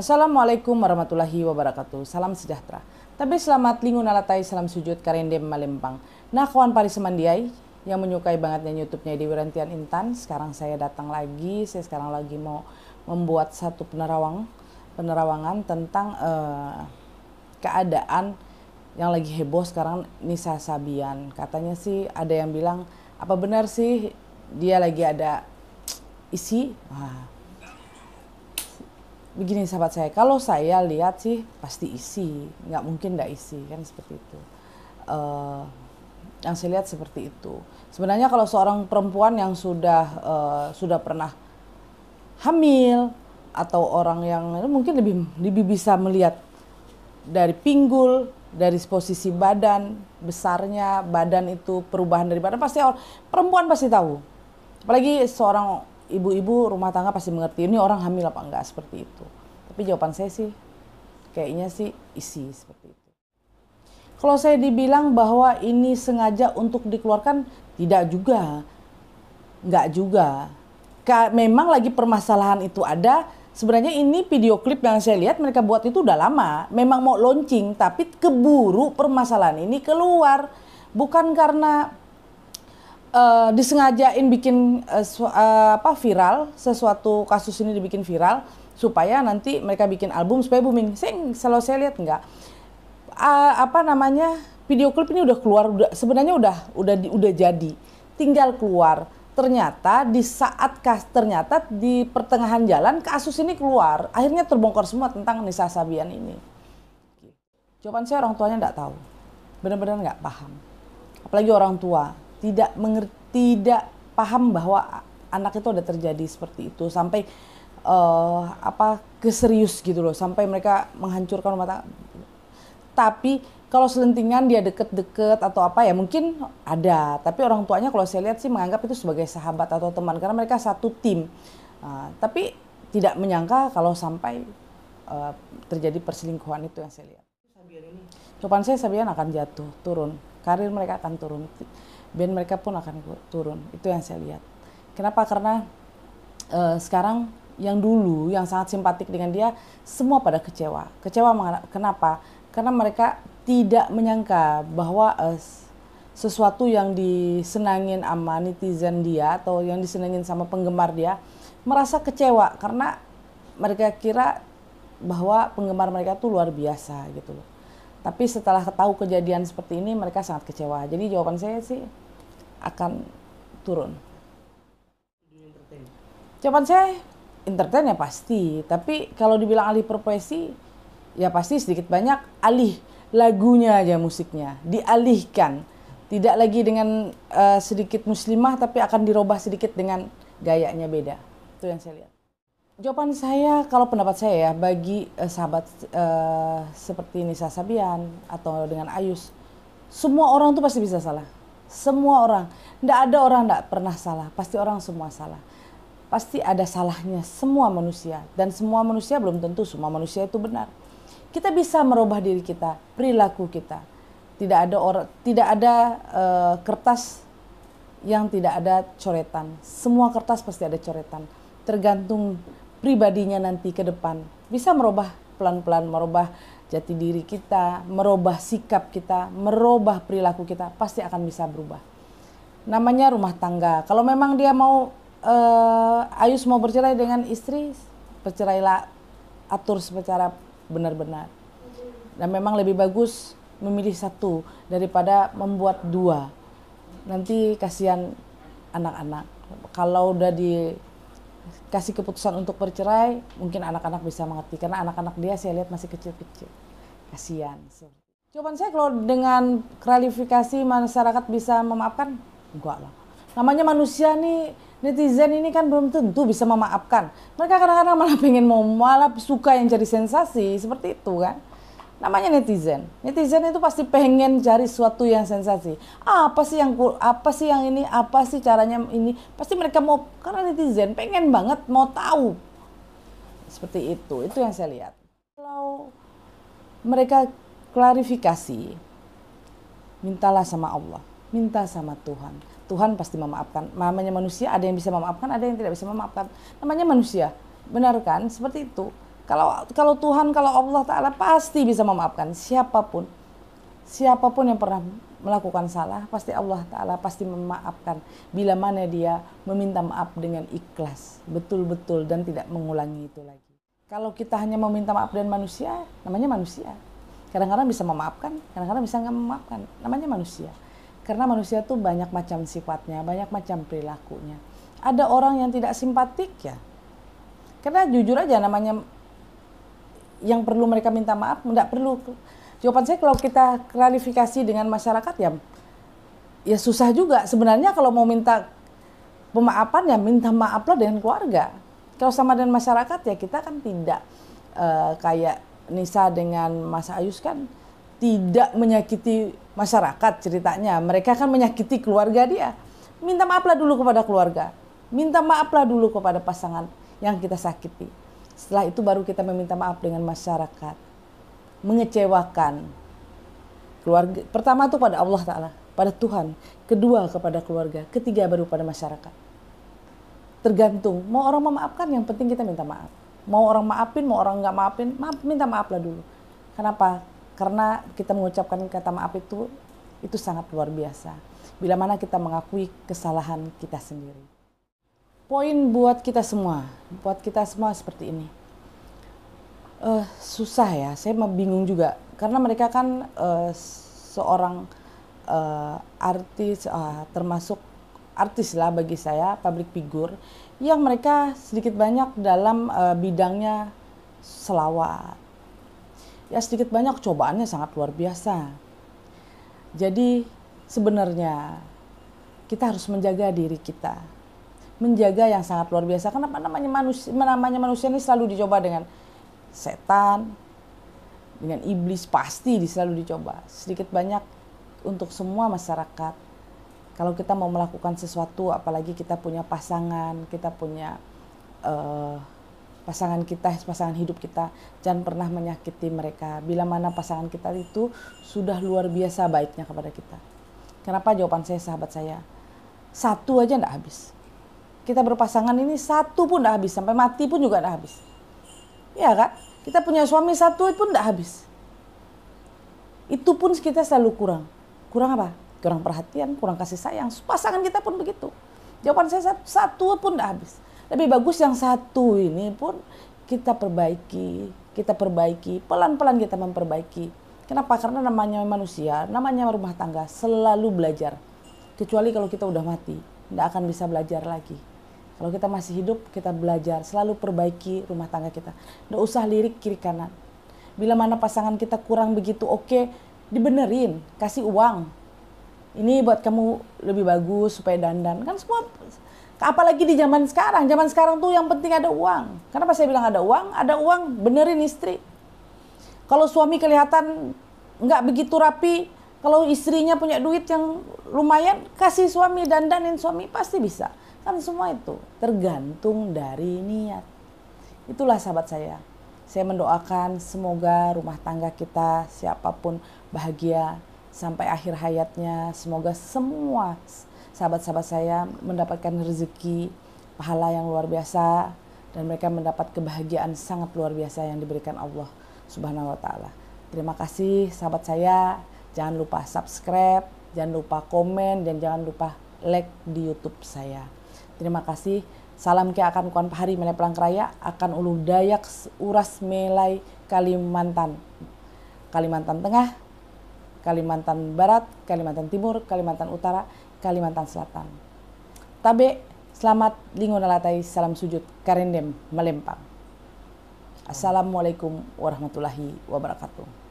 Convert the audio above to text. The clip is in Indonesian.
Assalamualaikum warahmatullahi wabarakatuh. Salam sejahtera. Tapi selamat lingun alatai salam sujud karendem malempang. Nah kawan pari semandiai yang menyukai bangetnya YouTube-nya di Wirantian Intan. Sekarang saya datang lagi. Saya sekarang lagi mau membuat satu penerawangan tentang keadaan yang lagi heboh sekarang Nisa Sabian. Katanya sih ada yang bilang apa benar sih dia lagi ada isi? Begini sahabat saya, kalau saya lihat sih pasti isi, nggak mungkin nggak isi kan seperti itu. Yang saya lihat seperti itu. Sebenarnya kalau seorang perempuan yang sudah pernah hamil atau orang yang mungkin lebih bisa melihat dari pinggul, dari posisi badan, besarnya badan itu perubahan dari badan pasti perempuan pasti tahu. Apalagi seorang ibu-ibu rumah tangga pasti mengerti ini orang hamil apa enggak seperti itu. Tapi jawaban saya sih kayaknya sih isi seperti itu. Kalau saya dibilang bahwa ini sengaja untuk dikeluarkan, tidak juga. Enggak juga. Memang lagi permasalahan itu ada. Sebenarnya ini video klip yang saya lihat mereka buat itu udah lama. Memang mau launching tapi keburu permasalahan ini keluar. Bukan karena disengajain bikin viral, sesuatu kasus ini dibikin viral supaya nanti mereka bikin album supaya booming. Selalu saya lihat enggak. Video klip ini udah keluar, sebenarnya udah jadi. Tinggal keluar. Ternyata di pertengahan jalan kasus ini keluar. Akhirnya terbongkar semua tentang Nisa Sabian ini. Jawaban saya orang tuanya enggak tahu. Benar-benar enggak paham. Apalagi orang tua tidak paham bahwa anak itu ada terjadi seperti itu sampai keserius gitu loh, sampai mereka menghancurkan rumah tangga. Tapi kalau selentingan dia deket-deket atau apa ya mungkin ada, tapi orang tuanya kalau saya lihat sih menganggap itu sebagai sahabat atau teman karena mereka satu tim. Tapi tidak menyangka kalau sampai terjadi perselingkuhan itu yang saya lihat. Jawaban saya Sabian akan jatuh, turun. Karir mereka akan turun. Band mereka pun akan turun. Itu yang saya lihat. Kenapa? Karena sekarang yang dulu yang sangat simpatik dengan dia semua pada kecewa. Kenapa? Karena mereka tidak menyangka bahwa sesuatu yang disenangin sama netizen dia atau yang disenangin sama penggemar dia merasa kecewa karena mereka kira bahwa penggemar mereka tuh luar biasa gitu loh. Tapi setelah tahu kejadian seperti ini mereka sangat kecewa. Jadi jawaban saya sih akan turun. Jawaban saya entertain ya pasti. Tapi kalau dibilang alih profesi ya pasti sedikit banyak alih lagunya aja, musiknya dialihkan. Tidak lagi dengan sedikit muslimah tapi akan dirubah sedikit dengan gayanya beda. Itu yang saya lihat. Jawaban saya, kalau pendapat saya ya, bagi sahabat seperti Nisa Sabian atau dengan Ayus, semua orang tuh pasti bisa salah. Semua orang. Nggak ada orang nggak pernah salah. Pasti orang semua salah. Pasti ada salahnya semua manusia. Dan semua manusia belum tentu semua manusia itu benar. Kita bisa merubah diri kita, perilaku kita. Tidak ada kertas yang tidak ada coretan. Semua kertas pasti ada coretan. Tergantung pribadinya nanti ke depan. Bisa merubah pelan-pelan, merubah jati diri kita, merubah sikap kita, merubah perilaku kita. Pasti akan bisa berubah. Namanya rumah tangga. Kalau memang dia mau, Ayus mau bercerai dengan istri, bercerailah, atur secara benar-benar. Dan memang lebih bagus memilih satu daripada membuat dua. Nanti kasihan anak-anak. Kalau udah dikasih keputusan untuk bercerai, mungkin anak-anak bisa mengerti. Karena anak-anak dia saya lihat masih kecil-kecil. Kasihan. Jawaban saya kalau dengan klarifikasi masyarakat bisa memaafkan, enggak lah. Namanya manusia nih, netizen ini kan belum tentu bisa memaafkan. Mereka kadang-kadang malah suka yang cari sensasi, seperti itu kan. Namanya netizen. Netizen itu pasti pengen cari sesuatu yang sensasi. Apa sih yang ini, apa sih caranya ini? Pasti mereka mau, karena netizen pengen banget mau tahu. Seperti itu yang saya lihat. Kalau mereka klarifikasi, mintalah sama Allah, minta sama Tuhan. Tuhan pasti memaafkan. Namanya manusia, ada yang bisa memaafkan, ada yang tidak bisa memaafkan. Namanya manusia, benar kan? Seperti itu. Kalau Tuhan, kalau Allah Ta'ala pasti bisa memaafkan siapapun. Siapapun yang pernah melakukan salah, pasti Allah Ta'ala pasti memaafkan. Bila mana dia meminta maaf dengan ikhlas, betul-betul, dan tidak mengulangi itu lagi. Kalau kita hanya meminta maaf dari manusia, namanya manusia. Kadang-kadang bisa memaafkan, kadang-kadang bisa nggak memaafkan. Namanya manusia. Karena manusia tuh banyak macam sifatnya, banyak macam perilakunya. Ada orang yang tidak simpatik ya. Karena jujur aja namanya yang perlu mereka minta maaf, tidak perlu. Jawaban saya kalau kita klarifikasi dengan masyarakat ya susah juga. Sebenarnya kalau mau minta pemaafan ya minta maaflah dengan keluarga. Kalau sama dengan masyarakat ya kita kan tidak kayak Nisa dengan Mas Ayus kan tidak menyakiti masyarakat ceritanya. Mereka kan menyakiti keluarga dia. Minta maaflah dulu kepada keluarga. Minta maaflah dulu kepada pasangan yang kita sakiti. Setelah itu baru kita meminta maaf dengan masyarakat. Mengecewakan keluarga. Pertama itu pada Allah Ta'ala, pada Tuhan. Kedua kepada keluarga. Ketiga baru pada masyarakat. Tergantung. Mau orang memaafkan, yang penting kita minta maaf. Mau orang maafin, mau orang nggak maafin, minta maaflah dulu. Kenapa? Karena kita mengucapkan kata maaf itu sangat luar biasa. Bila mana kita mengakui kesalahan kita sendiri. Poin buat kita semua seperti ini. Susah ya, saya bingung juga. Karena mereka kan seorang artis, termasuk artis lah bagi saya, public figure, yang mereka sedikit banyak dalam bidangnya selawat. Ya sedikit banyak cobaannya sangat luar biasa. Jadi sebenarnya kita harus menjaga diri kita. Menjaga yang sangat luar biasa. Kenapa namanya manusia ini selalu dicoba dengan setan, dengan iblis, pasti selalu dicoba. Sedikit banyak untuk semua masyarakat. Kalau kita mau melakukan sesuatu, apalagi kita punya pasangan, kita punya pasangan hidup kita, jangan pernah menyakiti mereka. Bila mana pasangan kita itu sudah luar biasa baiknya kepada kita. Kenapa? Jawaban saya, sahabat saya, satu aja enggak habis. Kita berpasangan ini satu pun enggak habis, sampai mati pun juga enggak habis. Iya kan? Kita punya suami satu pun enggak habis. Itu pun kita selalu kurang. Kurang apa? Kurang perhatian, kurang kasih sayang. Pasangan kita pun begitu. Jawaban saya satu pun enggak habis. Lebih bagus yang satu ini pun kita perbaiki. Pelan-pelan kita memperbaiki. Kenapa? Karena namanya manusia, namanya rumah tangga, selalu belajar. Kecuali kalau kita udah mati, enggak akan bisa belajar lagi. Kalau kita masih hidup, kita belajar, selalu perbaiki rumah tangga kita. Nggak usah lirik kiri kanan. Bila mana pasangan kita kurang begitu oke, dibenerin, kasih uang. Ini buat kamu lebih bagus supaya dandan. Kan semua, apalagi di zaman sekarang. Zaman sekarang tuh yang penting ada uang. Kenapa saya bilang ada uang? Ada uang, benerin istri. Kalau suami kelihatan nggak begitu rapi, kalau istrinya punya duit yang lumayan, kasih suami, dandanin suami, pasti bisa. Kan semua itu tergantung dari niat. Itulah sahabat saya. Saya mendoakan semoga rumah tangga kita siapapun bahagia sampai akhir hayatnya. Semoga semua sahabat-sahabat saya mendapatkan rezeki, pahala yang luar biasa, dan mereka mendapat kebahagiaan sangat luar biasa yang diberikan Allah Subhanahu wa Ta'ala. Terima kasih sahabat saya. Jangan lupa subscribe, jangan lupa komen, dan jangan lupa like di YouTube saya. Terima kasih. Salam ke akan Kuan Pahari Melai Pelangkraya akan Ulu Dayak Uras Melai Kalimantan. Kalimantan Tengah, Kalimantan Barat, Kalimantan Timur, Kalimantan Utara, Kalimantan Selatan. Tabe, selamat lingo nalatai, salam sujud, karendem, melempang. Assalamualaikum warahmatullahi wabarakatuh.